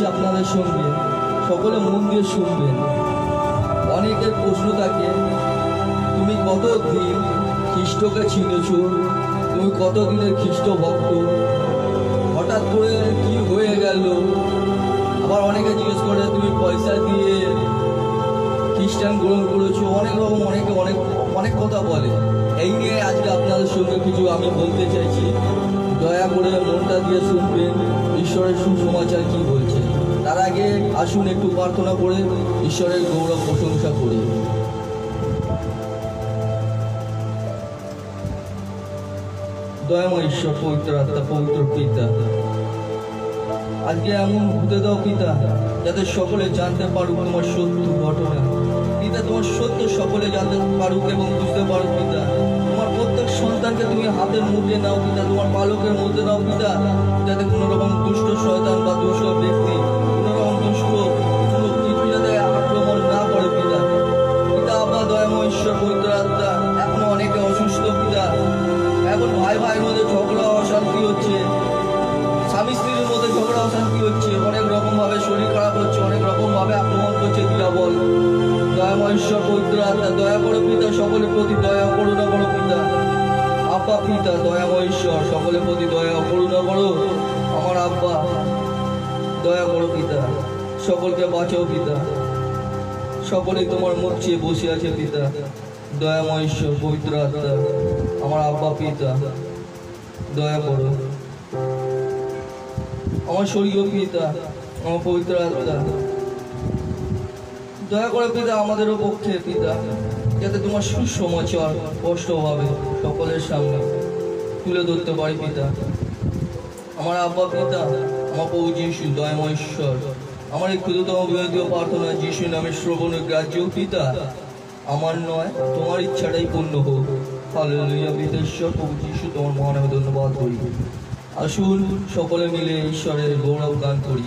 করছি আপনাদের সঙ্গে, সকলে মন দিয়ে শুনবেন। অনেকের প্রশ্ন থাকে, তুমি কতদিন খ্রিস্টকে চিনেছ, তুমি কতদিনের খ্রিস্ট ভক্ত, হঠাৎ করে কি হয়ে গেল। আবার অনেকে জিজ্ঞেস করে তুমি পয়সা দিয়ে খ্রিস্টান গ্রহণ করেছো, অনেক রকম অনেক কথা বলে। এই নিয়ে আজকে আপনাদের সঙ্গে কিছু আমি বলতে চাইছি। দয়া করে মনটা দিয়ে শুনবেন ঈশ্বরের সুসমাচার কি বলছে। তার আগে আসুন একটু প্রার্থনা করে ঈশ্বরের গৌরব প্রশংসা করি। দয়াময় ঈশ্বর, পবিত্র আত্মা, পবিত্র পিতা, আজকে এমন হতে দাও পিতা যাতে সকলে জানতে পারুক তোমার সত্য ঘটনা। পিতা, তোমার সত্য সকলে জানতে পারুক এবং বুঝতে পারুক পিতা। তোমার প্রত্যেক সন্তানকে তুমি হাতের মধ্যে নাও পিতা, তোমার পালকের মধ্যে নাও পিতা, যাতে কোনো রকম দুষ্ট শয়তান বা দুষ্ট ব্যক্তি, কোনো রকম দুষ্ট কিছু যাতে আক্রমণ না করে পিতা। পিতা আব্বা দয়াময় ঈশ্বর, পবিত্র আত্মা, এখনো অনেকে অসুস্থ পিতা, এখন ভাই ভাইয়ের মধ্যে ঝগড়া অশান্তি হচ্ছে, স্বামী স্ত্রীর মধ্যে ঝগড়া অশান্তি হচ্ছে, অনেক রকম ভাবে শরীর খারাপ হচ্ছে, অনেক রকম ভাবে আক্রমণ করছে দিয়াবল। দয়াময় ঈশ্বর, পবিত্র আত্মা, দয়া করো পিতা, সকলের প্রতি দয়া করুণা করো পিতা। আব্বা পিতা, দয়াময় ঈশ্বর, সকলের প্রতি দয়া করুণা করো। আমার আব্বা দয়া করো পিতা, সকলকে বাঁচাও পিতা। সকলেই তোমার মুখ চেয়ে বসে আছে পিতা। দয়াময় ঈশ্বর, পবিত্র আত্মা, আমার আব্বা পিতা, দয়া করো। আমার স্বর্গীয় পিতা, আমার পবিত্র আত্মা, দয়া করে পিতা আমাদেরও পক্ষে পিতা, যাতে তোমার সুসমাচার স্পষ্টভাবে সকলের সামনে তুলে ধরতে পারি পিতা। আমার আব্বা পিতা, আমার প্রভু যিশু, দয়াময় ঈশ্বর, আমার এই ক্ষুদ্রতম বিনতীয় প্রার্থনা যিশু নামে শ্রবণ গ্রাহ্য পিতা, আমার নয় তোমার ইচ্ছাটাই পূর্ণ হোক। হালেলুয়া পিতা ঈশ্বর, প্রভু যিশু তোমার মহানামে ধন্যবাদ করি। আসুন সকলে মিলে ঈশ্বরের গৌরব গান করি।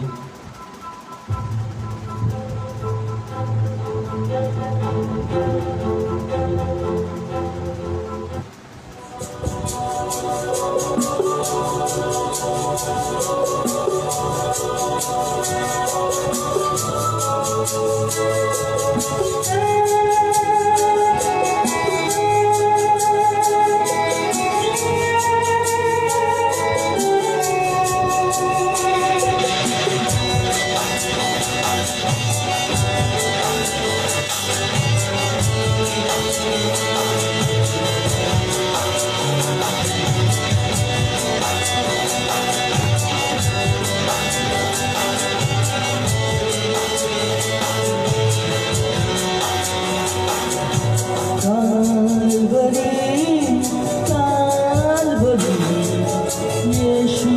Yesu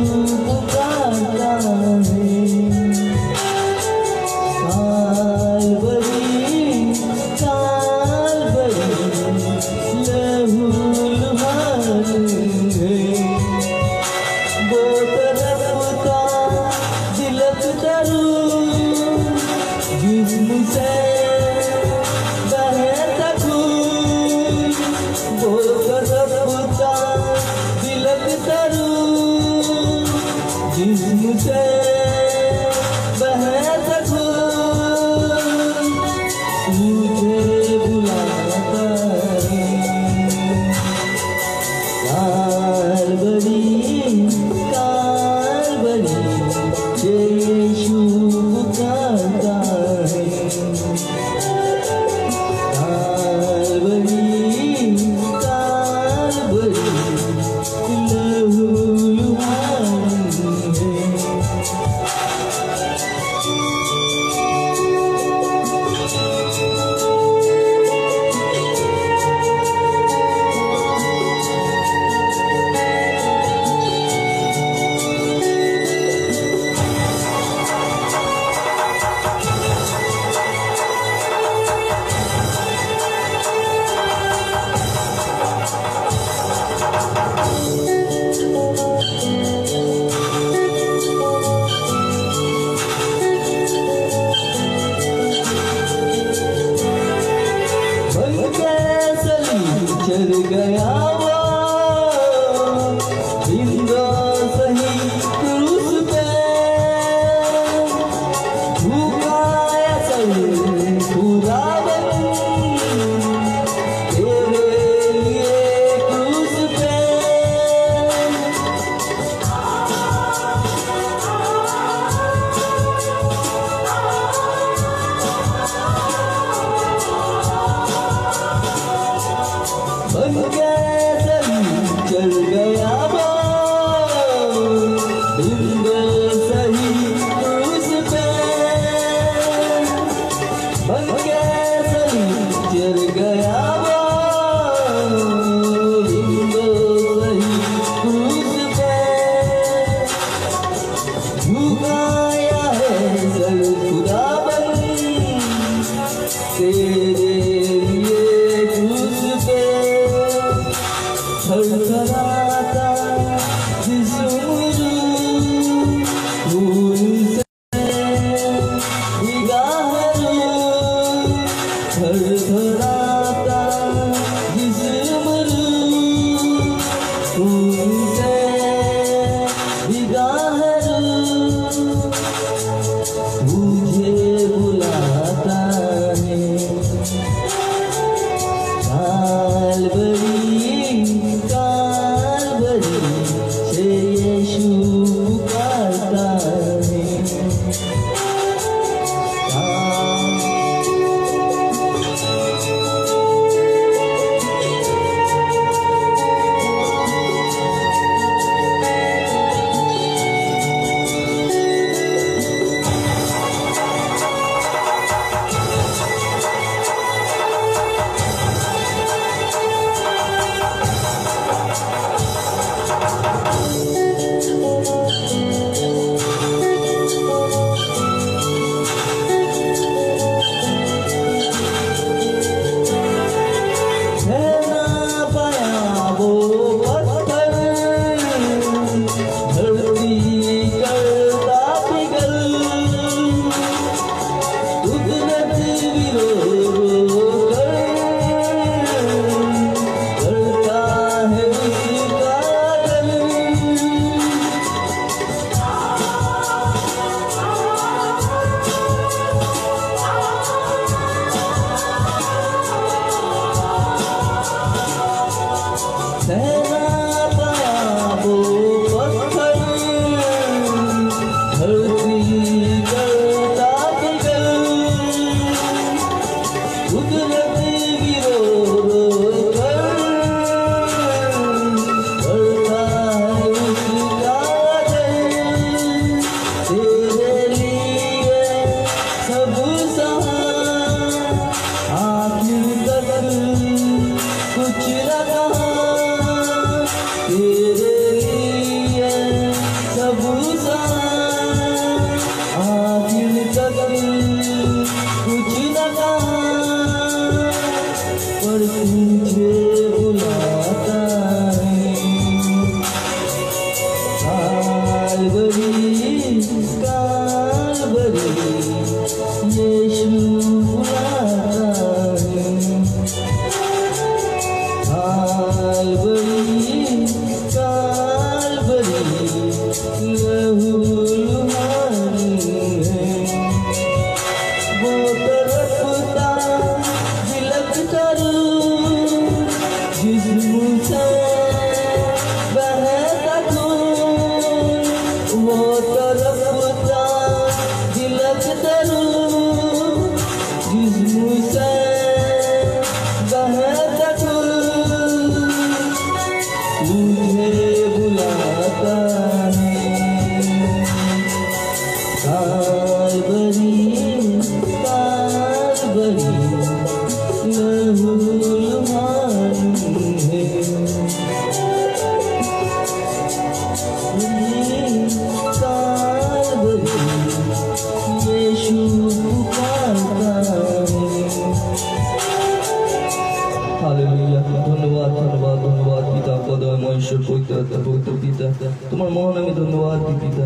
তোমার মহান আমি ধন্যবাদ পিতা,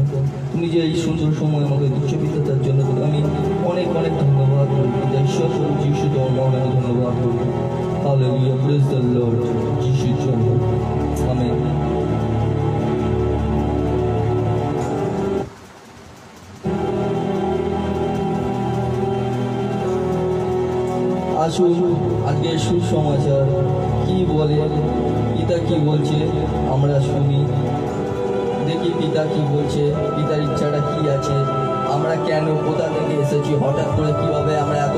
তুমি যে এই সুন্দর সময় আমাকে দিচ্ছ পিতা, তার জন্য আমি অনেক অনেক ধন্যবাদ করি পিতা। ঈশ্বর যিশু তোমার মহান আমি ধন্যবাদ করি। হালেলুয়া, প্রেজ দ্য লর্ড, যিশুর জন্য আমেন। আসুন আজকে সুসমাচার কি বলে, পিতা কি বলছে আমরা শুনি, দেখি পিতা কি বলছে, পিতার ইচ্ছাটা কি আছে, আমরা কেন কোথা থেকে এসেছি, হঠাৎ করে কিভাবে আমরা এত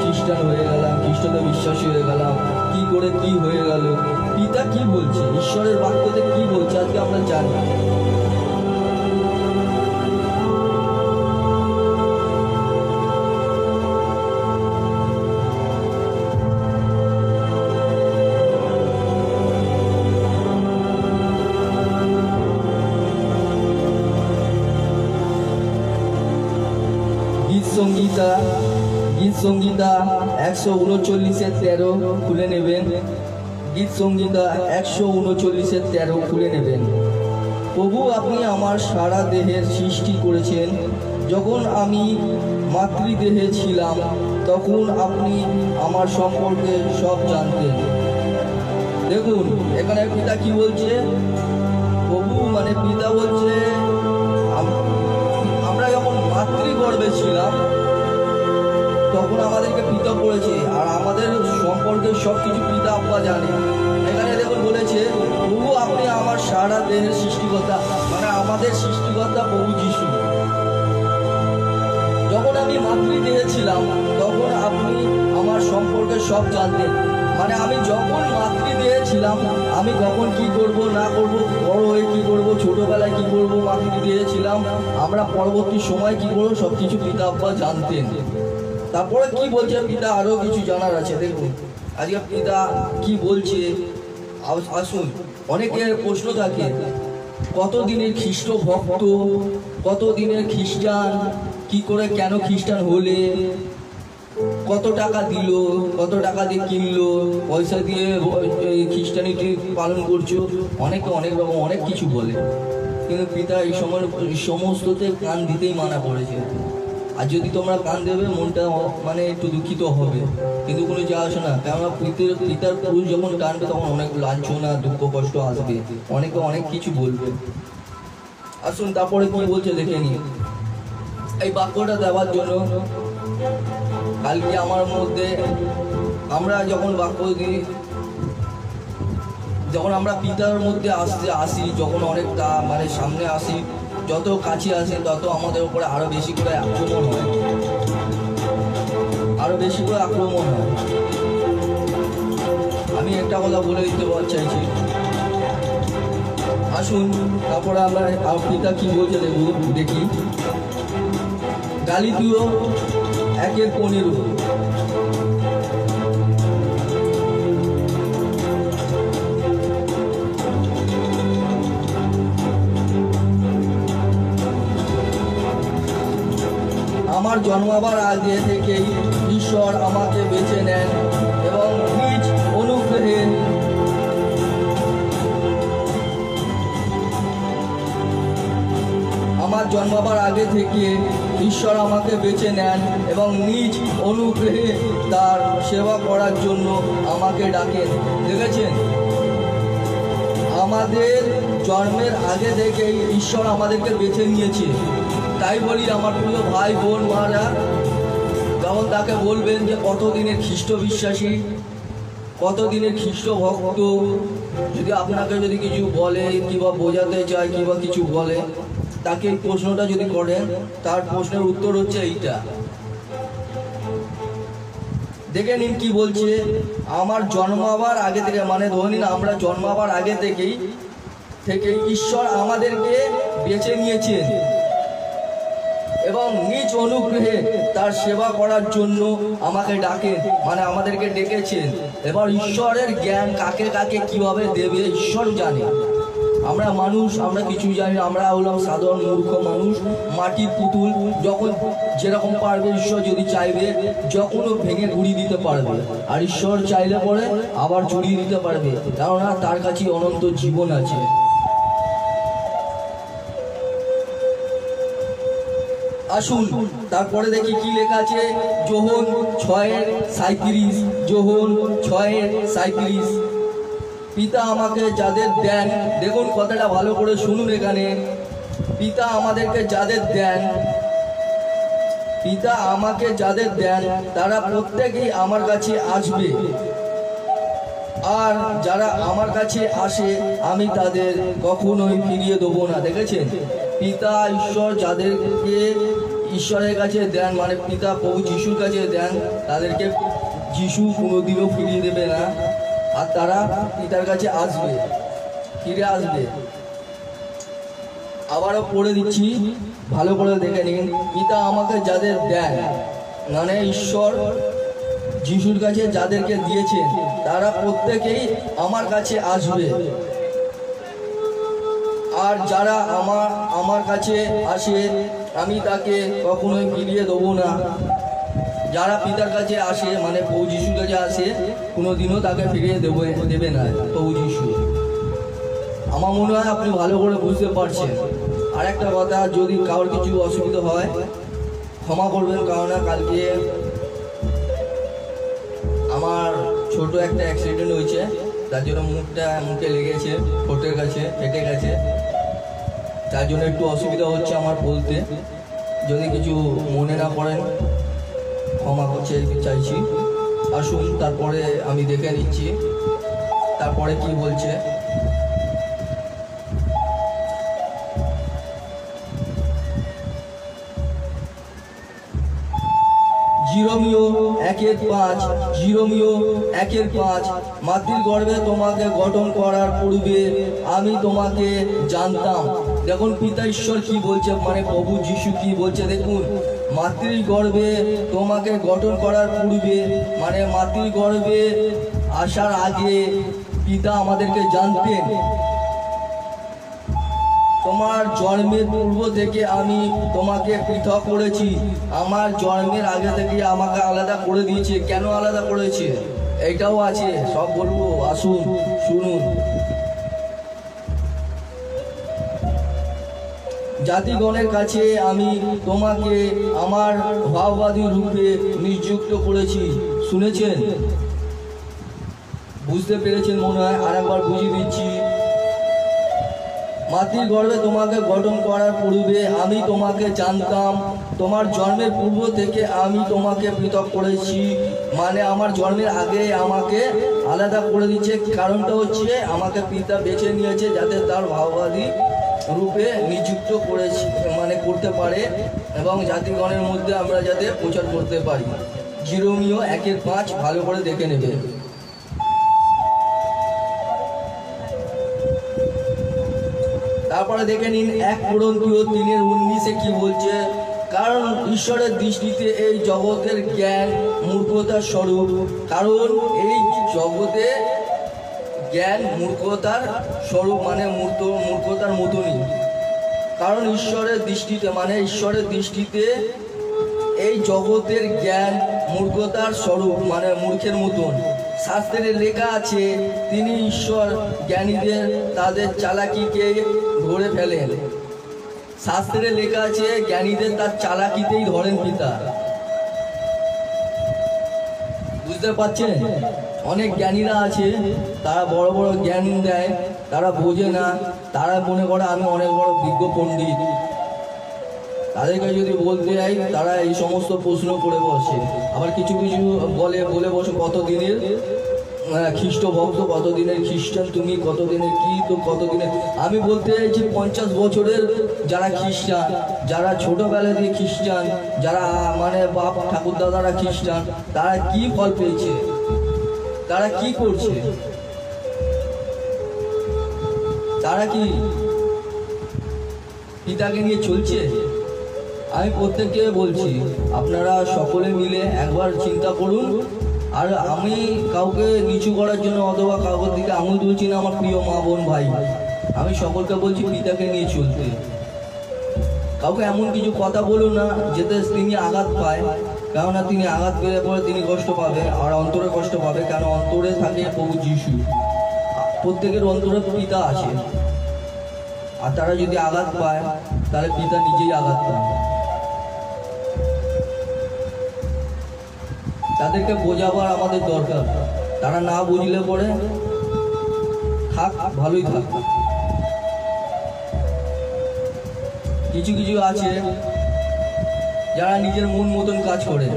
খ্রিস্টান হয়ে গেলাম, খ্রিস্টতে বিশ্বাসী হয়ে গেলাম, কি করে কি হয়ে গেল, পিতা কি বলছে, ঈশ্বরের বাক্যতে কি বলছে আজকে আমরা জানি। গীত সংগীতা 139-13 খুলে নেবেন। গীত সংগীতা 139-13 খুলে নেবেন। প্রভু, আপনি আমার সারা দেহের সৃষ্টি করেছেন। যখন আমি মাতৃদেহে ছিলাম তখন আপনি আমার সম্পর্কে সব জানতেন। দেখুন এখানে পিতা কি বলছে, প্রভু মানে পিতা বলছে আমরা যখন মাতৃগর্ভে ছিলাম তখন আমাদেরকে পিতা করেছে, আর আমাদের সম্পর্কে সব কিছু পিতা আব্বা জানে। এখানে দেখুন বলেছে প্রভু আপনি আমার সারা দেহের সৃষ্টিকর্তা, মানে আমাদের সৃষ্টিকর্তা প্রভু যিশু। যখন আমি মাতৃদেহে ছিলাম তখন আপনি আমার সম্পর্কে সব জানতেন। মানে আমি যখন মাতৃদেহে ছিলাম আমি কখন কি করব না করব, বড় হয়ে কি করব, ছোটবেলায় কি করব, মাতৃদেহে ছিলাম আমরা পরবর্তী সময় কি করবো সব কিছু পিতা আব্বা জানতেন। তারপরে কি বলছে পিতা, আরো কিছু জানার আছে। দেখুন আজকে পিতা কি বলছে, আসুন। অনেকের প্রশ্ন থাকে কতদিনের খ্রিস্ট ভক্ত, কতদিনের খ্রিস্টান, কি করে কেন খ্রিস্টান হলে, কত টাকা দিল, কত টাকা দিয়ে কিনলো, পয়সা দিয়ে খ্রিস্টানিটি পালন করছো, অনেকে অনেক রকম অনেক কিছু বলে। কিন্তু পিতা এই সমস্ততে কান দিতেই মানা করেছে। আর যদি তোমরা কান দেবে মনটা মানে একটু দুঃখিত হবে, কিন্তু কোনো যা আসে না। কেননা পিতার পুরুষ যখন কানবে তখন অনেক লাঞ্ছনা দুঃখ কষ্ট আসবে, অনেকে অনেক কিছু বলবে। আসুন তারপরে কি বলছে দেখে নি। এই বাক্যটা দেওয়ার জন্য কালকে আমার মধ্যে আমরা যখন বাক্য দিই, যখন আমরা পিতার মধ্যে আসি, যখন অনেকটা মানে সামনে আসি, যত কাছে আসে তত আমাদের উপরে আরো বেশি করে আক্রমণ হয়, আরো বেশি করে আক্রমণ হয়। আমি একটা কথা বলে দিতে চাইছি, আসুন তারপরে আমরা পিতা কি বলছে দেখি। গালাতীয় 1:15 আমার জন্মাবার আগে থেকেই ঈশ্বর আমাকে বেছে নেন এবং নিজ অনুগ্রহে আমার জন্মাবার আগে থেকে ঈশ্বর আমাকে বেছে নেন এবং নিজ অনুগ্রহে তার সেবা করার জন্য আমাকে ডাকেন। দেখেছেন, আমাদের জন্মের আগে থেকেই ঈশ্বর আমাদেরকে বেছে নিয়েছে। তাই বলি আমার প্রিয় ভাই বোন মারা, যখন তাকে বলবেন যে কতদিনের খ্রিস্ট বিশ্বাসী, কতদিনের খ্রিস্ট ভক্ত, যদি আপনাকে যদি কিছু বলে কিংবা বোঝাতে চায় কিংবা কিছু বলে, তাকে এই প্রশ্নটা যদি করেন তার প্রশ্নের উত্তর হচ্ছে এইটা। দেখে নিন কি বলছে, আমার জন্মাবার আগে থেকে, মানে ধরে নিন আমরা জন্মাবার আগে থেকেই ঈশ্বর আমাদেরকে বেছে নিয়েছেন এবং নিজ অনুগ্রহে তার সেবা করার জন্য আমাকে ডাকেন, মানে আমাদেরকে ডেকেছেন। এবার ঈশ্বরের জ্ঞান কাকে কাকে কিভাবে দেবে ঈশ্বর জানে। আমরা মানুষ, আমরা কিছু জানি, আমরা হলাম সাধারণ মূর্খ মানুষ, মাটির পুতুল। যখন যেরকম পারবে ঈশ্বর যদি চাইবে যখনও ভেঙে ঘুরিয়ে দিতে পারবে, আর ঈশ্বর চাইলে পরে আবার জড়িয়ে দিতে পারবে, কেননা তার কাছে অনন্ত জীবন আছে। আসুন তারপরে দেখি কি লেখা আছে, যোহন 6:37, যোহন 6:37। পিতা আমাকে যাদের দেন, দেখুন কথাটা ভালো করে শুনুন এখানে, পিতা আমাদেরকে যাদের দেন, পিতা আমাকে যাদের দেন তারা প্রত্যেকেই আমার কাছে আসবে, আর যারা আমার কাছে আসে আমি তাদের কখনোই ফিরিয়ে দেবো না। দেখেছেন, পিতা ঈশ্বর যাদেরকে ঈশ্বরের কাছে দেন, মানে পিতা প্রভু যিশুর কাছে দেন, তাদেরকে যিশু কোনোদিনও ফিরিয়ে দেবে না, আর তারা পিতার কাছে আসবে, ফিরে আসবে। আবারও পড়ে দিচ্ছি, ভালো করে দেখে নিন। পিতা আমাকে যাদের দেন, মানে ঈশ্বর যিশুর কাছে যাদেরকে দিয়েছেন তারা প্রত্যেকেই আমার কাছে আসবে, আর যারা আমার কাছে আসে আমি তাকে কখনোই ফিরিয়ে দেবো না। যারা পিতার কাছে আসে, মানে প্রভু যিশুর কাছে আসে, কোনোদিনও তাকে ফিরিয়ে দেবে না প্রভু যিশু। আমার মনে হয় আপনি ভালো করে বুঝতে পারছেন। আর একটা কথা, যদি কারোর কিছু অসুবিধা হয় ক্ষমা করবেন, কারণ কালকে আমার ছোট একটা অ্যাক্সিডেন্ট হয়েছে, তার জন্য মুখে লেগেছে, ঠোঁটের কাছে ফেটে গেছে, তার জন্য একটু অসুবিধা হচ্ছে আমার বলতে। যদি কিছু মনে না করেন ক্ষমা করতে চাইছি। আসুন তারপরে আমি দেখে নিচ্ছি তারপরে কি বলছে। জিরোমিও 1:5, জিরোমিও 1:5। মাতৃর গর্ভে তোমাকে গঠন করার পূর্বে আমি তোমাকে জানতাম। দেখুন পিতা ঈশ্বর কি বলছে, মানে প্রভু যিশু কি বলছে দেখুন। মাতৃর গর্ভে তোমাকে গঠন করার পূর্বে, মানে মাতৃর গর্ভে আসার আগে পিতা আমাদেরকে জানতেন। তোমার জন্মের পূর্ব থেকে আমি তোমাকে পৃথক করেছি। আমার জন্মের আগে থেকে আমাকে আলাদা করে দিয়েছে। কেন আলাদা করেছে এইটাও আছে, সব বলবো, আসুন শুনুন। জাতিগণের কাছে আমি তোমাকে আমার ভাববাদী রূপে নিযুক্ত করেছি। শুনেছেন, বুঝতে পেরেছেন মনে হয়? আর একবার বুঝিয়ে দিচ্ছি। মাতৃর গর্ভে তোমাকে গঠন করার পূর্বে আমি তোমাকে জানতাম। তোমার জন্মের পূর্ব থেকে আমি তোমাকে পৃথক করেছি, মানে আমার জন্মের আগে আমাকে আলাদা করে দিচ্ছে। কারণটা হচ্ছে আমাকে পিতা বেছে নিয়েছে যাতে তার ভাববাদী রূপে নিযুক্ত করেছি, মানে করতে পারে, এবং জাতিগণের মধ্যে আমরা যাতে প্রচার করতে পারি। জিরোমিও 1:5 ভালো করে দেখে নেবে। তারপরে দেখে নিন 1 কোরিন্থীয় 3:19 কি বলছে। কারণ ঈশ্বরের দৃষ্টিতে এই জগতের জ্ঞান মূর্খতার স্বরূপ। কারণ এই জগতে জ্ঞান মূর্খতার স্বরূপ, মানে মূর্খতার মতনই। কারণ ঈশ্বরের দৃষ্টিতে, মানে ঈশ্বরের দৃষ্টিতে এই জগতের জ্ঞান মূর্খতার স্বরূপ, মানে মূর্খের মতন। শাস্ত্রে লেখা আছে, তিনি ঈশ্বর জ্ঞানীদের তাদের চালাকিকে ধরে ফেলেন। শাস্ত্রে লেখা আছে জ্ঞানীদের তার চালাকিতেই ধরেন পিতা। বুঝতে পারছেন? অনেক জ্ঞানীরা আছে, তারা বড় বড় জ্ঞান দেয়, তারা বোঝে না, তারা মনে করে আমি অনেক বড় বিজ্ঞ পণ্ডিত। তাদেরকে যদি বলতে যাই তারা এই সমস্ত প্রশ্ন করে বসে। আবার কিছু কিছু বলে বসে কতদিনের খ্রিস্ট ভক্ত, কতদিনের খ্রিস্টান তুমি, কতদিনের কি, তো কতদিনের। আমি বলতে চাইছি 50 বছরের যারা খ্রিস্টান, যারা ছোটবেলা দিয়ে খ্রিস্টান, যারা মানে বাপ ঠাকুর দাদারা খ্রিস্টান, তারা কি ফল পেয়েছে, তারা কি করছে, তারা কি পিতাকে নিয়ে চলছে? আমি প্রত্যেককে বলছি আপনারা সকলে মিলে একবার চিন্তা করুন। আর আমি কাউকে নিচু করার জন্য অথবা কাউকে দিকে আঙুল তুলছি না, আমার প্রিয় মা বোন ভাই, আমি সকলকে বলছি পিতাকে নিয়ে চলতে। কাউকে এমন কিছু কথা বলুন না যেতে তিনি আঘাত পায়, কেননা তিনি আঘাত পেলে পরে তিনি কষ্ট পাবে, আর অন্তরে কষ্ট পাবে। কেন? অন্তরে থাকে প্রভু যিশু। প্রত্যেকের অন্তরে পিতা আছে, আর তারা যদি আঘাত পায় তাহলে পিতা নিজেই আঘাত পায়। তাদেরকে বোঝাবার আমাদের দরকার। তারা না বুঝলে পরে থাক, ভালোই থাক। কিছু কিছু আছে যারা নিজের মন মতন কাজ করে,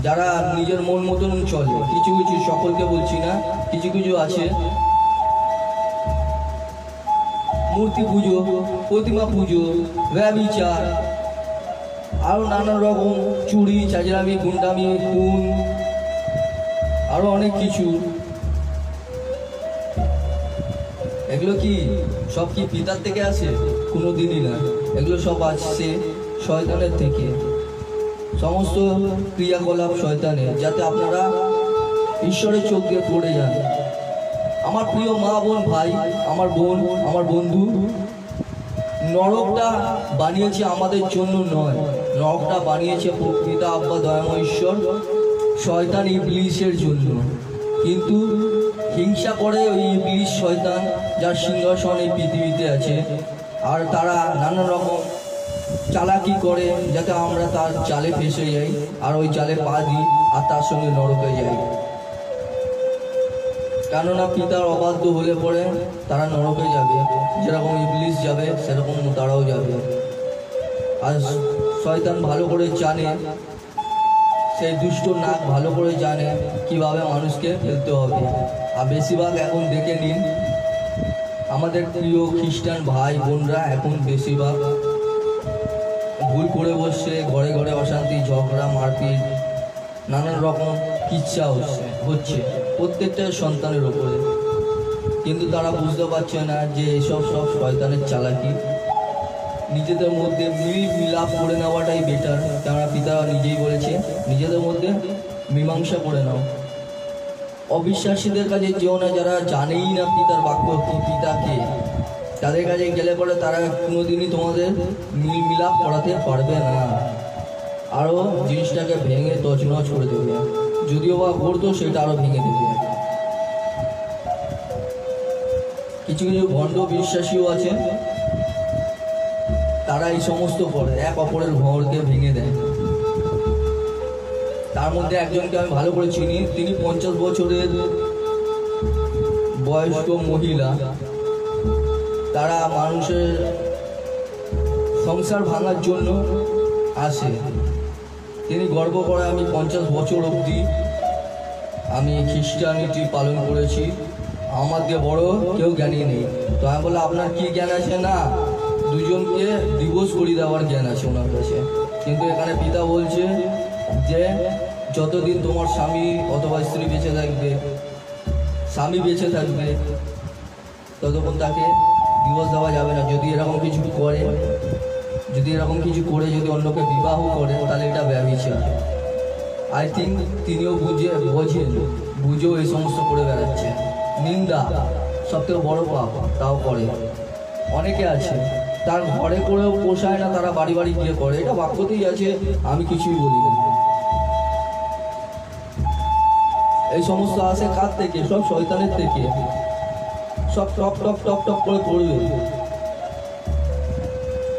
যারা নিজের মন মতন চলে। কিছু কিছু, সকলকে বলছি না, কিছু কিছু আছে মূর্তি পুজো, প্রতিমা পুজো, ব্যভিচার, আরো নানা রকম চুরি, চাজরামি, গুন্ডামি, খুন, আরো অনেক কিছু। এগুলো কি সব কি পিতার থেকে আসে? কোনোদিনই না। এগুলো সব আসছে শয়তানের থেকে। সমস্ত ক্রিয়াকলাপ শয়তানের, যাতে আপনারা ঈশ্বরের চোখ দিয়ে পড়ে যান। আমার প্রিয় মা বোন ভাই, আমার বোন, আমার বন্ধু, নরকটা বানিয়েছে আমাদের জন্য নয়, নরকটা বানিয়েছে পিতা আব্বা দয়াময় ঈশ্বর শয়তান ইবলিসের জন্য। কিন্তু হিংসা করে ওই ইবলিস শয়তান, যার সিংহাসন এই পৃথিবীতে আছে, আর তারা নানা রকম চালাকি করে যাতে আমরা তার জালে ফেসে যাই, আর ওই জালে পা দিই, আর তার সঙ্গে নরকে যাই। কেননা পিতার অবাধ্য হলে পরে তারা নরকে যাবে, যেরকম ইবলিস যাবে সেরকম তারাও যাবে। আর শয়তান ভালো করে জানে, সেই দুষ্ট নাক ভালো করে জানে কিভাবে মানুষকে ফেলতে হবে। আর বেশিরভাগ এখন দেখে নিন আমাদের প্রিয় খ্রিস্টান ভাই বোনরা এখন বেশিরভাগ ভুল করে বসছে, ঘরে ঘরে অশান্তি, ঝগড়া, মারপিট, নানান রকম ইচ্ছা হচ্ছে প্রত্যেকটা সন্তানের ওপরে, কিন্তু তারা বুঝতে পারছে না যে এসব সব শয়তানের চালাকি। নিজেদের মধ্যে মিলাপ করে নেওয়াটাই বেটার। কেননা পিতা নিজেই বলেছে নিজেদের মধ্যে মীমাংসা করে নাও। অবিশ্বাসীদের কাছে যেও না, যারা জানেই না পিতার বাক্য কি, পিতাকে, তাদের কাছে গেলে পরে তারা কোনোদিনই তোমাদের মিলাপ করাতে পারবে না, আরও জিনিসটাকে ভেঙে তছনছ করে দেবে। যদিও বা করতো সেটা আরও ভেঙে দেবে। কিছু কিছু ভণ্ড বিশ্বাসীও আছে, তারা এই সমস্ত করে, এক অপরের ঘরকে ভেঙে দেয়। তার মধ্যে একজনকে আমি ভালো করে চিনি, তিনি 50 বছরের বয়স্ক মহিলা। তারা মানুষের সংসার ভাঙার জন্য আসে। তিনি গর্ব করে, আমি 50 বছর অবধি আমি খ্রিস্টানিটি পালন করেছি, আমার দিয়ে বড় কেউ জ্ঞানী নেই। তো আমি বললাম আপনার কি জ্ঞান আছে? না, দুজনকে ডিভোর্স করিয়ে দেওয়ার জ্ঞান আছে ওনার কাছে। কিন্তু এখানে পিতা বলছে যে যতদিন তোমার স্বামী অথবা স্ত্রী বেঁচে থাকবে, স্বামী বেঁচে থাকবে, ততক্ষণ তাকে ডিভোর্স দেওয়া যাবে না। যদি এরকম কিছু করে, যদি যদি অন্যকে বিবাহ করে, তাহলে এটা ব্যভিচার। আই থিঙ্ক তিনিও বুঝেও এই সমস্ত করে বেড়াচ্ছে। নিন্দা সবথেকে বড় পাপ, তাও করে। অনেকে আছে তার ঘরে করেও পোষায় না, তারা বাড়ি বাড়ি গিয়ে করে। এটা বাক্যতেই আছে, আমি কিছুই বলি না। এই সমস্ত আসে কার থেকে? সব শয়তানের থেকে। সব টপ টপ টপ টপ করে করবে,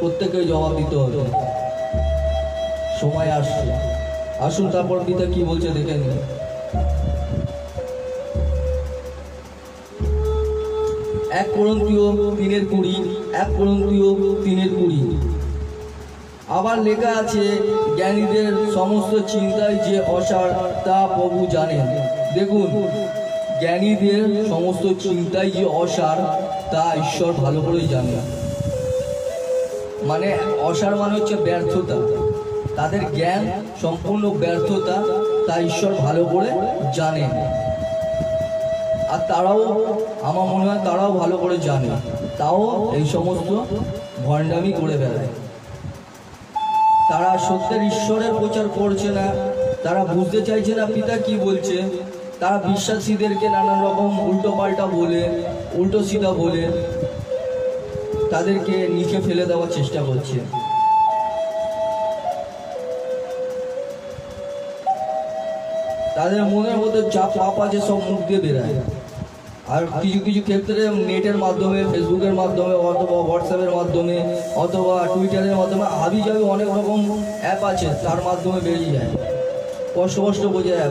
প্রত্যেকে জবাব দিতে হবে। সময় আসছে, আসুন তারপর পিতা কি বলছে দেখে নিন। 1 কোরিন্থীয় 3:20। আবার লেখা আছে, জ্ঞানীদের সমস্ত চিন্তায় যে অসার তা প্রভু জানেন। দেখুন, জ্ঞানীদের সমস্ত চিন্তায় যে অসার তা ঈশ্বর ভালো করেই জানেন। মানে অসার মানে হচ্ছে ব্যর্থতা, তাদের জ্ঞান সম্পূর্ণ ব্যর্থতা, তা ঈশ্বর ভালো করে জানেন। আর তারাও, আমার মনে হয় তারাও ভালো করে জানে, তাও এই সমস্ত ভণ্ডামি করে বেড়ায়। তারা সত্যের ঈশ্বরের প্রচার করছে না, তারা বুঝতে চাইছে না পিতা কি বলছে। তারা বিশ্বাসীদেরকে নানান রকম উল্টো পাল্টা বলে, উল্টো সিধা বলে তাদেরকে নিচে ফেলে দেওয়ার চেষ্টা করছে। তাদের মনের মধ্যে যা পাপ আছে সব মুখ দিয়ে বেরায়। আর কিছু কিছু ক্ষেত্রে নেটের মাধ্যমে, ফেসবুকের মাধ্যমে, অথবা হোয়াটসঅ্যাপের মাধ্যমে, অথবা টুইটারের মাধ্যমে, হাবি যাবি অনেক রকম অ্যাপ আছে, তার মাধ্যমে বেরিয়ে যায়। স্পষ্ট বোঝা যায়।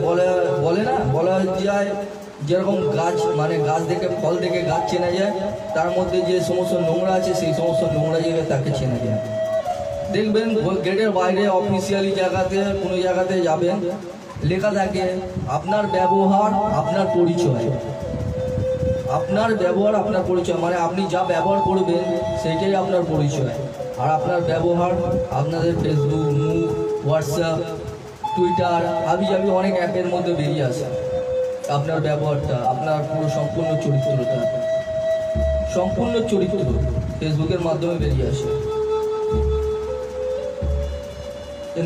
বলা যায় যেরকম গাছ, মানে গাছ দেখে, ফল দেখে গাছ চেনা যায়, তার মধ্যে যে সমস্ত নোংরা আছে সেই সমস্ত নোংরা জায়গায় তাকে চেনা যায়। দেখবেন গেটের বাইরে অফিসিয়ালি জায়গাতে, কোনো জায়গাতে যাবেন, লেখা থাকে আপনার ব্যবহার আপনার পরিচয়। আপনার ব্যবহার আপনার পরিচয়, মানে আপনি যা ব্যবহার করবেন সেইটাই আপনার পরিচয়। আর আপনার ব্যবহার, আপনাদের ফেসবুক, হোয়াটসঅ্যাপ, টুইটার, হাবিজাবি অনেক অ্যাপের মধ্যে বেরিয়ে আসে। আপনার ব্যবহারটা, আপনার পুরো সম্পূর্ণ চরিত্র ফেসবুকের মাধ্যমে বেরিয়ে আসে।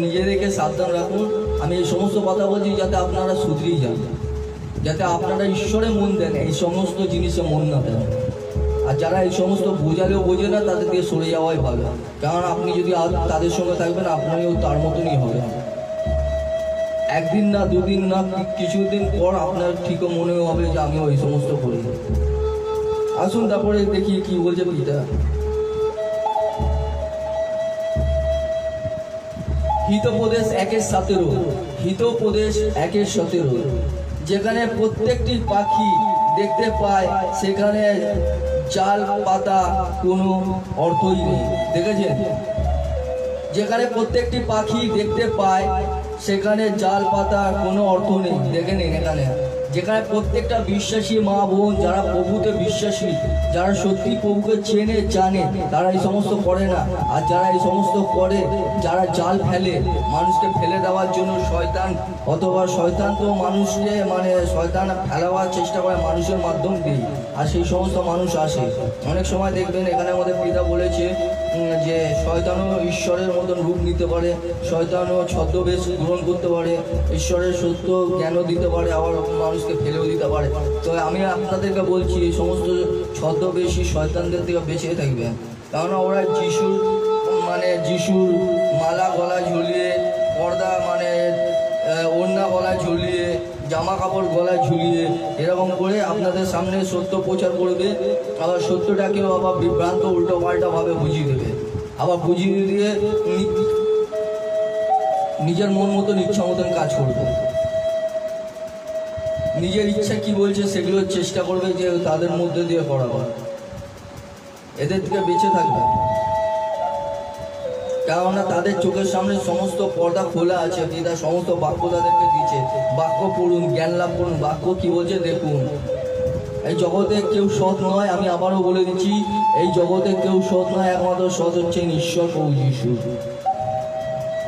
নিজেদেরকে সাবধান রাখুন। আমি এই সমস্ত কথা বলছি যাতে আপনারা শুধরিয়ে যান, যাতে আপনারা ঈশ্বরে মন দেন, এই সমস্ত জিনিসে মন না দেন। আর যারা এই সমস্ত বোঝালেও বোঝে না, তাদের দিয়ে সরে যাওয়াই ভালো। কারণ আপনি যদি তাদের সঙ্গে থাকবেন, আপনিও তার মতনই হবেন। একদিন না, দুদিন না, কিছুদিন পর আপনার ঠিকও মনে হবে যে আমিও এই সমস্ত করি। আসুন তারপরে দেখি কি বলছে পিতা। হিতোপদেশ 1:17। যেখানে প্রত্যেকটি পাখি দেখতে পায় সেখানে জাল পাতা কোনো অর্থই নেই। দেখেছেন? যেখানে প্রত্যেকটি পাখি দেখতে পায় সেখানে জাল পাতা কোনো অর্থ নেই। দেখে নিন, এখানে যেখানে প্রত্যেকটা বিশ্বাসী মা বোন যারা প্রভুতে বিশ্বাসী, যারা সত্যি প্রভুকে চেনে জানে, তারা এই সমস্ত করে না। আর যারা এই সমস্ত করে, যারা জাল ফেলে মানুষকে ফেলে দেওয়ার জন্য, শয়তান অথবা শয়তান তো মানুষকে শয়তান ফেলাবার চেষ্টা করে মানুষের মাধ্যম দিয়ে, আর সেই সমস্ত মানুষ আসে। অনেক সময় দেখবেন এখানে আমাদের পিতা বলেছে যে শয়তানও ঈশ্বরের মতন রূপ নিতে পারে, শয়তানও ছদ্মবেশ গ্রহণ করতে পারে, ঈশ্বরের সত্য জ্ঞানও দিতে পারে, আবার মানুষকে ফেলেও দিতে পারে। তো আমি আপনাদেরকে বলছি এই সমস্ত ছদ্মবেশী শয়তানদের থেকে বেঁচে থাকবেন, কারণ ওরা যিশুর মালা গলায় ঝুলিয়ে, পর্দা ওড়না গলায় ঝুলিয়ে, জামা কাপড় গলায় ঝুলিয়ে এরকম করে আপনাদের সামনে সত্য প্রচার করবে, আবার সত্যটাকেও আবার বিভ্রান্ত উল্টো পাল্টাভাবে বুঝিয়ে দেবে, আবার বুঝিয়ে দিয়ে নিজের মন মতন ইচ্ছা মতন কাজ করবে, নিজের ইচ্ছা কি বলছে সেগুলোর চেষ্টা করবে যে তাদের মধ্যে দিয়ে করাবে। এদের থেকে বেঁচে থাকবে, কেননা তাদের চোখের সামনে সমস্ত পর্দা খোলা আছে। পিতা সমস্ত বাক্য তাদেরকে দিচ্ছে, বাক্য পড়ুন, জ্ঞান লাভ করুন, বাক্য কি বলছে দেখুন। এই জগতে কেউ সৎ নয়, আমি আবারও বলে দিচ্ছি, এই জগতে কেউ সৎ নয়, একমাত্র সৎ হচ্ছেন ঈশ্বর প্রভু যিশু।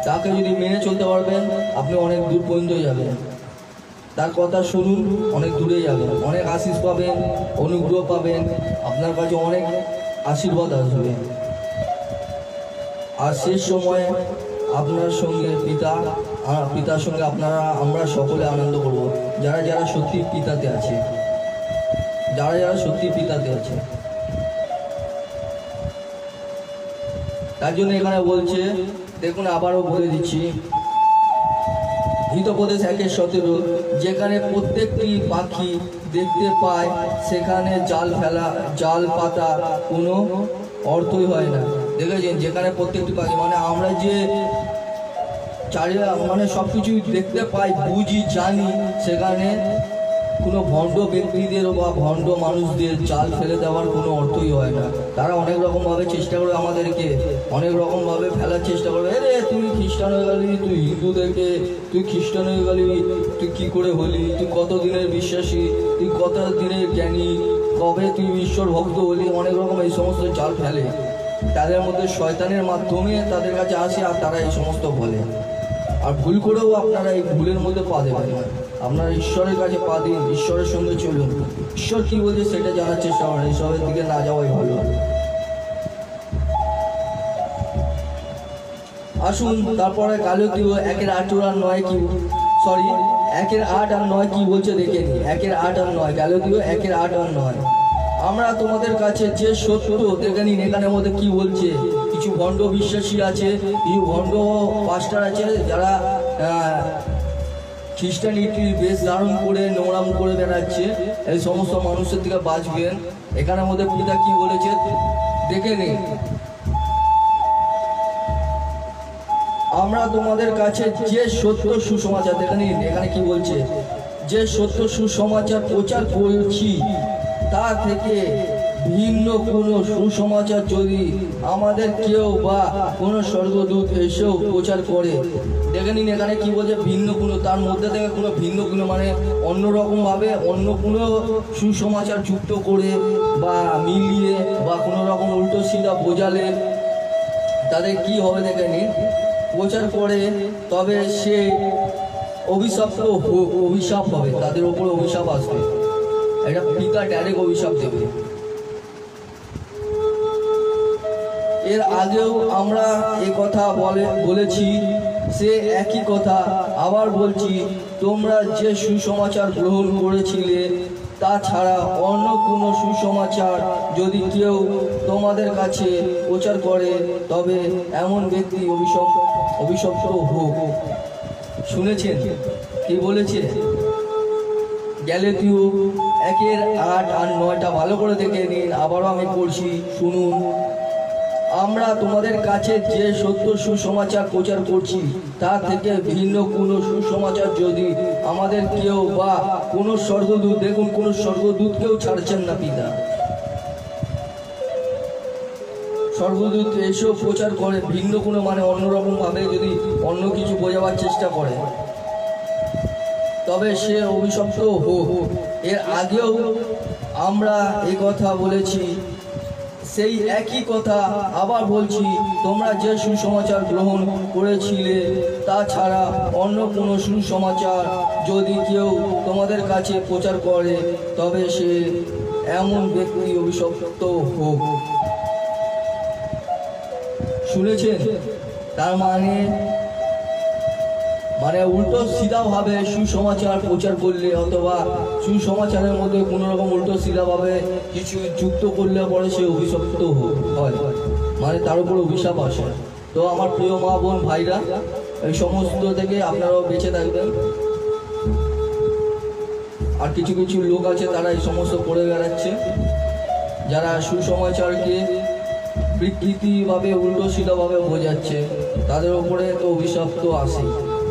তাকে যদি মেনে চলতে পারবেন আপনি অনেক দূর পর্যন্ত যাবেন, তার কথা শুনুন, অনেক দূরে যাবেন, অনেক আশীষ পাবেন, অনুগ্রহ পাবেন, আপনার কাছে অনেক আশীর্বাদ আসবে। আর শেষ সময়ে আপনার সঙ্গে পিতার সঙ্গে আমরা সকলে আনন্দ করব, যারা যারা সত্যি পিতাতে আছে, যারা যারা সত্যি পিতাতে আছে। তার জন্য এখানে বলছে, দেখুন আবারও বলে দিচ্ছি, হিতোপদেশ 1:17, যেখানে প্রত্যেকটি পাখি দেখতে পায় সেখানে জাল পাতা কোনো অর্থই হয় না। দেখেছেন, যেখানে প্রত্যেকটি পাখি আমরা যে সবকিছু দেখতে পাই, বুঝি, জানি, সেখানে কোনো ভণ্ড ব্যক্তিদের বা ভণ্ড মানুষদের জাল ফেলে দেওয়ার কোনো অর্থই হয় না। তারা অনেক রকমভাবে চেষ্টা করে আমাদেরকে, অনেক রকমভাবে ফেলার চেষ্টা করবে। রে তুই খ্রিস্টান হয়ে গেলি, তুই হিন্দু থেকে তুই খ্রিস্টান হয়ে গেলি, তুই কী করে হলি, তুই কত দিনের বিশ্বাসী, তুই কত দিনের জ্ঞানী, কবে তুই ঈশ্বর ভক্ত হলি, অনেক রকম এই সমস্ত জাল ফেলে। তাদের মধ্যে শয়তানের মাধ্যমে তাদের কাছে আসে, আর তারা এই সমস্ত বলে। আর ভুল করেও আপনারা এই ভুলের মধ্যে পা দেবেন না, আপনারা ঈশ্বরের কাছে পা দিন, ঈশ্বরের সঙ্গে চলুন, ঈশ্বর কি বলছে সেটা জানার চেষ্টা করেন, এইসবের দিকে না যাওয়াই ভালো। আসুন তারপরে গালাতীয় 1:8 আর 9 কি, সরি 1:8 আর 9 কি বলছে দেখে নি। 1:8 আর 9, গালাতীয় 1:8 আর 9, আমরা তোমাদের কাছে যে সত্য দেখে নিন। এখানের মধ্যে কি বলছে, কিছু ভণ্ড বিশ্বাসী আছে, কিছু ভণ্ড পাস্টার আছে, যারা খ্রিস্টানিটির বেশ ধারণ করে নোংরাম করে বেড়াচ্ছে। এই সমস্ত মানুষের থেকে বাঁচবেন। এখানের মধ্যে পিতা কি বলেছে দেখে নিন। আমরা তোমাদের কাছে যে সত্য সুসমাচার, দেখে নিন এখানে কি বলছে, যে সত্য সুসমাচার প্রচার করছি তা থেকে ভিন্ন কোনো সুসমাচার যদি আমাদের কেউ বা কোনো স্বর্গদূত এসেও প্রচার করে, দেখে নিন এখানে কি বলছে, ভিন্ন কোনো, তার মধ্যে থেকে কোনো ভিন্ন কোনো অন্যরকমভাবে অন্য কোনো সুসমাচার যুক্ত করে বা মিলিয়ে বা কোনো রকম উল্টো সিধা বোঝালে তাদের কি হবে দেখে নিন। প্রচার করে তবে সে অভিশাপ হবে, তাদের ওপরে অভিশাপ আসবে। এটা পিতা ডাইরেক্ট অভিশাপ দেবে। এর আগেও আমরা এ কথা বলেছি, সে একই কথা আবার বলছি, তোমরা যে সুসমাচার গ্রহণ করেছিলে তা ছাড়া অন্য কোনো সুসমাচার যদি কেউ তোমাদের কাছে প্রচার করে তবে এমন ব্যক্তি অভিশপ্ত হোক। শুনেছেন কি বলেছে? গালাতীয় 1:8 আর 9 ভালো করে দেখে নিন, আবারও আমি পড়ছি, শুনুন। আমরা তোমাদের কাছে যে সত্য সুসমাচার প্রচার করছি তা থেকে ভিন্ন কোনো সুসমাচার যদি আমাদের কেউ বা কোনো স্বর্গদূত, দেখুন কোনো স্বর্গদূতকেও ছাড়ছেন না পিতা, স্বর্গদূত এসেও প্রচার করে ভিন্ন কোনো অন্যরকম ভাবে যদি অন্য কিছু বোঝাবার চেষ্টা করে তবে সে অভিশপ্ত হোক। এর আগেও আমরা এই কথা বলেছি, সেই একই কথা আবার বলছি, তোমরা যে সুসমাচার গ্রহণ করেছিলে তা ছাড়া অন্য কোনো সুসমাচার যদি কেউ তোমাদের কাছে প্রচার করে তবে সে এমন ব্যক্তি অভিশপ্ত হোক। শুনেছেন? তার মানে উল্টো সিধা ভাবে সুসমাচার প্রচার করলে অথবা সুসমাচারের মধ্যে কোনো রকম উল্টো সিধা ভাবে কিছু যুক্ত করলে পরে সে অভিশপ্ত হয়, মানে তার উপর অভিশাপ আসে। তো আমার প্রিয় মা বোন ভাইরা, এই সমস্ত থেকে আপনারাও বেঁচে থাকবেন। আর কিছু কিছু লোক আছে তারা এই সমস্ত করে বেড়াচ্ছে, যারা সুসমাচারকে বিকৃতিভাবে উল্টো সিধাভাবে বোঝাচ্ছে, তাদের উপরে তো অভিশাপ তো আসে।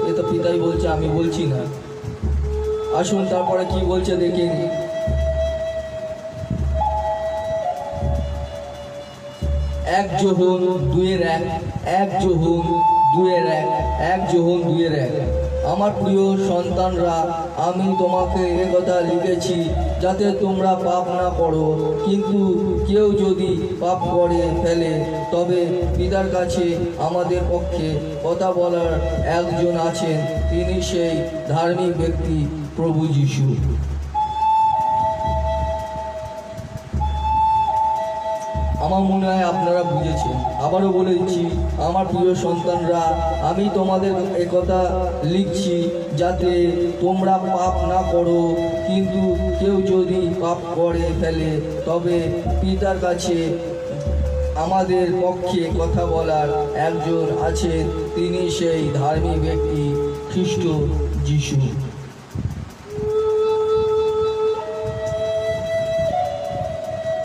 এ তো পিতাই বলছে, আমি বলছি না। আসুন তারপরে কি বলছে দেখে নি। এক যোহন দুইয়ের এক, এক যোহন দুইয়ের এক, এক যোহন দুইয়ের এক। আমার প্রিয় সন্তানরা, আমি তোমাকে একথা লিখেছি যাতে তোমরা পাপ না করো। কিন্তু কেউ যদি পাপ করে ফেলে তবে পিতার কাছে আমাদের পক্ষে কথা বলার একজন আছেন, তিনি সেই ধার্মিক ব্যক্তি প্রভু যীশু। আমার মনে হয় আপনারা বুঝেছেন। আবারও বলে দিচ্ছি, আমার প্রিয় সন্তানরা, আমি তোমাদের একথা লিখছি যাতে তোমরা পাপ না করো। কিন্তু কেউ যদি পাপ করে ফেলে তবে পিতার কাছে আমাদের পক্ষে কথা বলার একজন আছেন, তিনি সেই ধার্মিক ব্যক্তি খ্রিস্ট যীশু।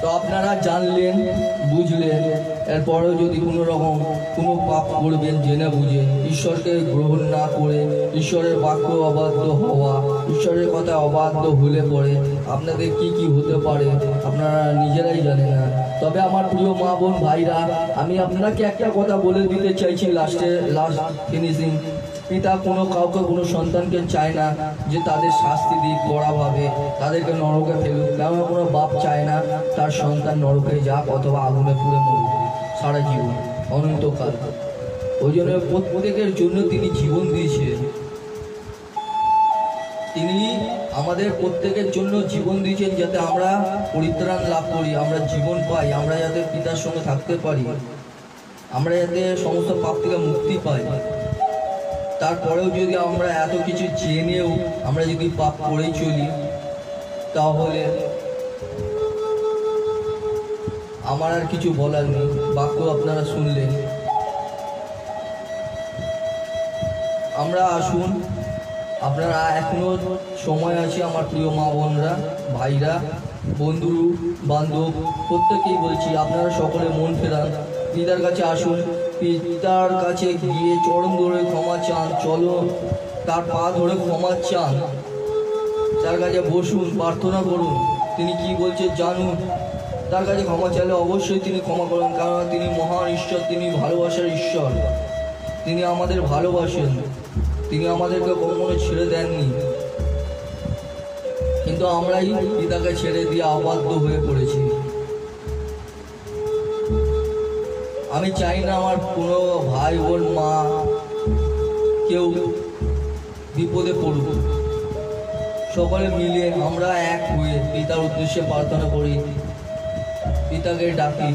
তো আপনারা জানলেন, বুঝলেন। এরপরেও যদি কোনো পাপ করবেন জেনে বুঝে, ঈশ্বরকে গ্রহণ না করে, ঈশ্বরের বাক্য অবাধ্য হওয়া, ঈশ্বরের কথা অবাধ্য হলে পরে আপনাদের কি হতে পারে আপনারা নিজেরাই জানেন না। তবে আমার প্রিয় মা বোন ভাইরা, আমি আপনাকে একটা কথা বলে দিতে চাইছি লাস্ট ফিনিশিং। পিতা কাউকে কোনো সন্তানকে চায় না যে তাদের শাস্তি দিক কড়াভাবে, তাদেরকে নরকে ফেলুক। কেননা কোনো বাপ চায় না তার সন্তান নরকে যাক অথবা আগুনে পুড়ে মরুক সারা জীবন, অনন্তকাল। ওই জন্য প্রত্যেকের জন্য তিনি জীবন দিয়েছেন। তিনি আমাদের প্রত্যেকের জন্য জীবন দিয়েছেন যাতে আমরা পরিত্রাণ লাভ করি, আমরা জীবন পাই, আমরা যাতে পিতার সঙ্গে থাকতে পারি, আমরা যাতে সমস্ত পাপ থেকে মুক্তি পাই। তারপরেও যদি আমরা এত কিছু জেনেও আমরা যদি পাপ করেই চলি, তাহলে আমার আর কিছু বলার নেই। বাক্য আপনারা শুনলেন। আমরা আসুন, আপনারা এখনো সময় আছে আমার প্রিয় মা বোনরা, ভাইরা, বন্ধু বান্ধব প্রত্যেকেই বলছি, আপনারা সকলে মন ফেরান, পিতার কাছে আসুন। পিতার কাছে গিয়ে চরণ ধরে ক্ষমা চান, চলো তার পা ধরে ক্ষমা চান, তার কাছে বসুন, প্রার্থনা করুন। তিনি কি বলছে জানুন। তার কাছে ক্ষমা চাইলে অবশ্যই তিনি ক্ষমা করেন, কারণ তিনি মহান ঈশ্বর, তিনি ভালোবাসার ঈশ্বর, তিনি আমাদের ভালোবাসেন, তিনি আমাদেরকে কখনো ছেড়ে দেননি। কিন্তু আমরাই পিতাকে ছেড়ে দিয়ে অবাধ্য হয়ে পড়েছি। আমি চাই না আমার কোনো ভাই বোন মা কেউ বিপদে পড়ুক। সকলে মিলে আমরা এক হয়ে পিতার উদ্দেশ্যে প্রার্থনা করি, পিতাকে ডাকি,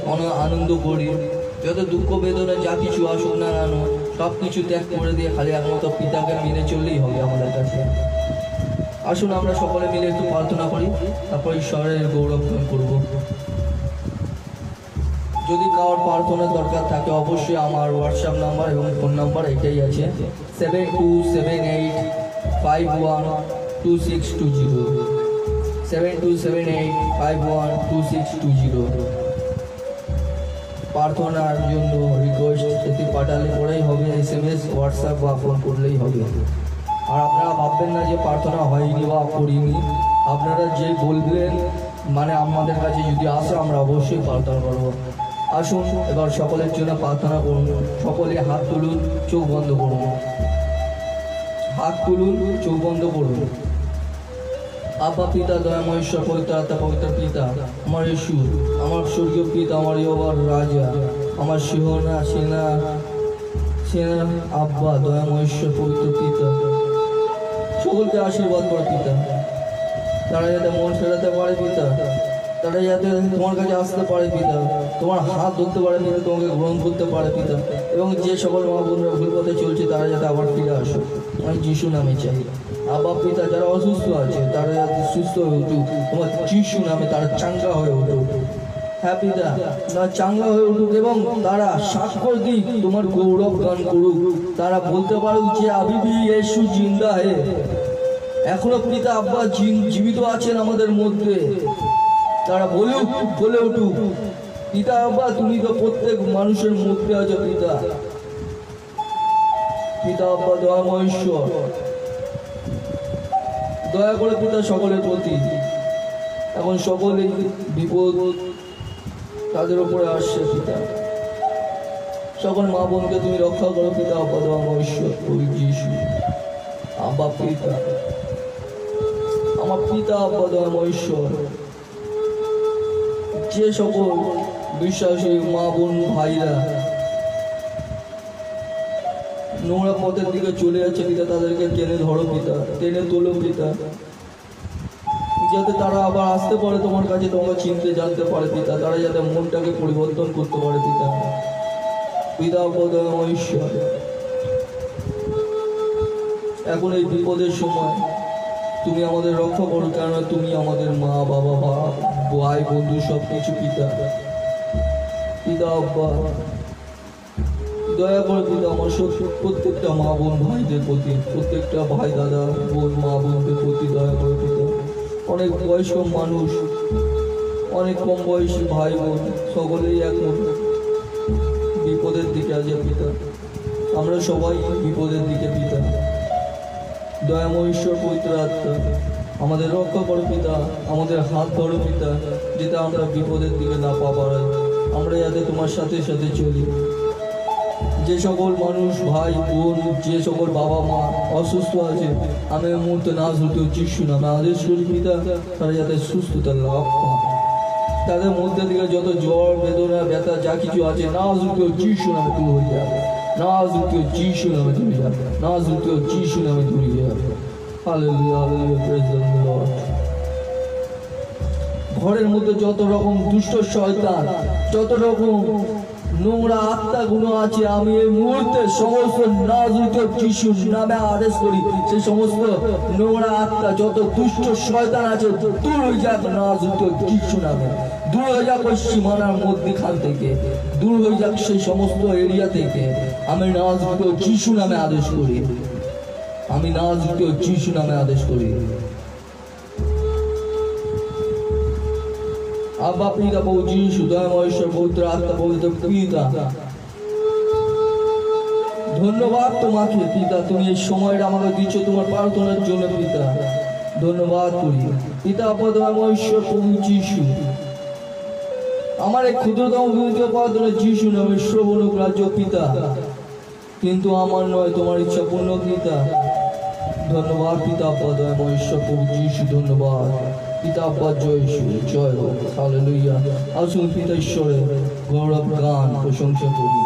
আনন্দ করি। যত দুঃখ বেদনা যা কিছু আসুক না কেন সব কিছু ত্যাগ করে দিয়ে খালি একমাত্র পিতাকে মেনে চললেই হবে আমাদের কাছে। আসুন আমরা সকলে মিলে একটু প্রার্থনা করি, তারপর ঈশ্বরের গৌরব করব। যদি কারোর প্রার্থনার দরকার থাকে অবশ্যই আমার হোয়াটসঅ্যাপ নাম্বার এবং ফোন নাম্বার এটাই আছে, 7278512620, 7278512620। প্রার্থনার জন্য রিকোয়েস্ট এটি পাঠালে পরেই হবে, SMS, হোয়াটসঅ্যাপ বা ফোন করলেই হবে। আর আপনারা ভাববেন না যে প্রার্থনা হয়নি বা করিনি, আপনারা যে বলবেন মানে আমাদের কাছে যদি আসে আমরা অবশ্যই প্রার্থনা করব। আসুন এবার সকলের জন্য প্রার্থনা করুন। সকলে হাত তুলুন, চোখ বন্ধ করুন, হাত তুলুন, চোখ বন্ধ করুন। আব্বা পিতা দয়াময় ঈশ্বর পবিত্র আত্মা পবিত্র পিতা আমার ইস্যু আমার স্বর্গীয় পিতা আমার ইহোবার রাজা আমার সিংহনা সেনা সেনা আব্বা দয়াময় ঈশ্বর পবিত্র পিতা সকলকে আশীর্বাদ করে পিতা তারা যাতে মন ফেরাতে পারে পিতা তারা যাতে তোমার কাছে আসতে পারে পিতা তোমার হাত ধরতে পারে পিতা তোমাকে গ্রহণ করতে পারে পিতা এবং যে সকল মা বোনরা ভুল পথে চলছে তারা যাতে আবার ফিরে আসো আমি যিশু নামে চাই আব্বা পিতা যারা অসুস্থ আছে তারা যাতে সুস্থ হয়ে উঠুক তোমার যিশু নামে তারা চাঙ্গা হয়ে উঠুক হ্যাঁ পিতা তারা চাঙ্গা হয়ে উঠুক এবং তারা স্বাক্ষর দিক তোমার গৌরব গান করুক তারা বলতে পারুক যে আবি ভি ইয়েশু জিন্দা হে এখনো পিতা আব্বা জীবিত আছেন আমাদের মধ্যে তারা বলে উঠুক পিতা আব্বা তুমি তো প্রত্যেক মানুষের মধ্যে আছো পিতা পিতা আব্বা দয়াময় ঈশ্বর দয়া করে পিতা সকলের প্রতি এখন সকলেই বিপদ তাদের উপরে আসছে পিতা সকল মা বোনকে তুমি রক্ষা করো পিতা আব্বা দয়াময় ঈশ্বর যিশু আব্বা পিতা আমার পিতা আব্বা দয়াময় ঈশ্বর যে সকল বিশ্বাসী মা বোন ভাইরা নোংরা পথের দিকে চলে যাচ্ছে পিতা তাদেরকে টেনে ধরো পিতা টেনে তোলো পিতা যাতে তারা আবার আসতে পারে তোমার কাছে তোমাকে চিনতে জানতে পারে পিতা তারা যাতে মনটাকে পরিবর্তন করতে পারে পিতা পিতা আব্বা ঈশ্বর এখন এই বিপদের সময় তুমি আমাদের রক্ষা করো কেননা তুমি আমাদের মা বাবা ভাই বন্ধু সব কিছু পিতা পিতা আব্বা দয়া করে পিতা আমার প্রত্যেকটা মা বোন ভাইদের প্রতি প্রত্যেকটা ভাই দাদা বোন মা বোনদের প্রতি দয়া করে পিতা অনেক বয়স্ক মানুষ অনেক কম বয়সী ভাই বোন সকলেই এখন বিপদের দিকে আছে পিতা আমরা সবাই বিপদের দিকে পিতা দয়াময় ঈশ্বর পবিত্র আত্মা আমাদের রক্ষা করো পিতা আমাদের হাত ধরো পিতা যেটা আমরা বিপদের দিকে না পা বাড়াই আমরা যাতে তোমার সাথে সাথে চলি যে সকল মানুষ ভাই বোন যে সকল বাবা মা অসুস্থ আছে আমি এই মুহূর্তে না শুনতে যিশু নামে আদেশ করি পিতা তারা যাতে সুস্থতা লাভ পায় তাদের মধ্যে থেকে যত জ্বর বেদনা ব্যথা যা কিছু আছে না শুনতে যিশু নামে দূর হয়ে যাবে না শুনতে যিশু নামে দূরে যাবে না শুনতে যিশু নামে দূরে যাবে hallelujah hallelujah praise the lord ঘরের মধ্যে যত রকম দুষ্ট শয়তান যত রকম নোংরা আত্মাগুলো আছে আমি এই মুহূর্তে সমস্ত নাজুক যিশুর নামে আদেশ করি সেই সমস্ত নোংরা আত্মা যত দুষ্ট শয়তান আছে দূর হয়ে যাক নাজুক যিশু নামে দূর হয়ে যাক ওই সীমানার মধ্যখান থেকে দূর হয়ে যাক সেই সমস্ত এরিয়া থেকে আমি নাজুক যিশু নামে আদেশ করি আমি নাজুক যিশু নামে আদেশ করি আব্বা পিতা প্রভু যিশু দয়াময় ঈশ্বর পবিত্র আত্মা পবিত্র পিতা ধন্যবাদ তোমাকে পিতা তুমি এই সময়টা আমাকে দিচ্ছ তোমার প্রার্থনার জন্য পিতা ধন্যবাদ করি পিতা আব্বা দয়াময় ঈশ্বর প্রভু যিশু আমার এই ক্ষুদ্রতম ভূমিকা প্রার্থনা যিশু নামে শ্রবণক রাজ্য পিতা কিন্তু আমার নয় তোমার ইচ্ছা পূর্ণ পিতা ধন্যবাদ পিতা আব্বা দয়াময় ঈশ্বর প্রভু যিশু ধন্যবাদ পিতা আব্বা জয় জয় হোক হালেলুয়া আসুন পিতা ঈশ্বরের গৌরব গান প্রশংসা করি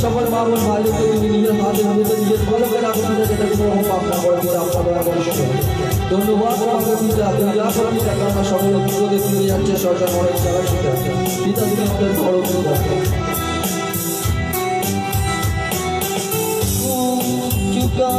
সকল মামুন ভাইদেরকে তুমি নিজের হাতে হাতে নিজের ভালো করে রাখো যেটা কোনো পাপ না করে আপনারা ধন্যবাদ আমাকে পিতা তুমি যা করো পিতা আমরা সকল বিপদে ফিরে যাচ্ছে সরকার অনেক সারা পিতা তুমি আমাদের বড় করে রাখো चुका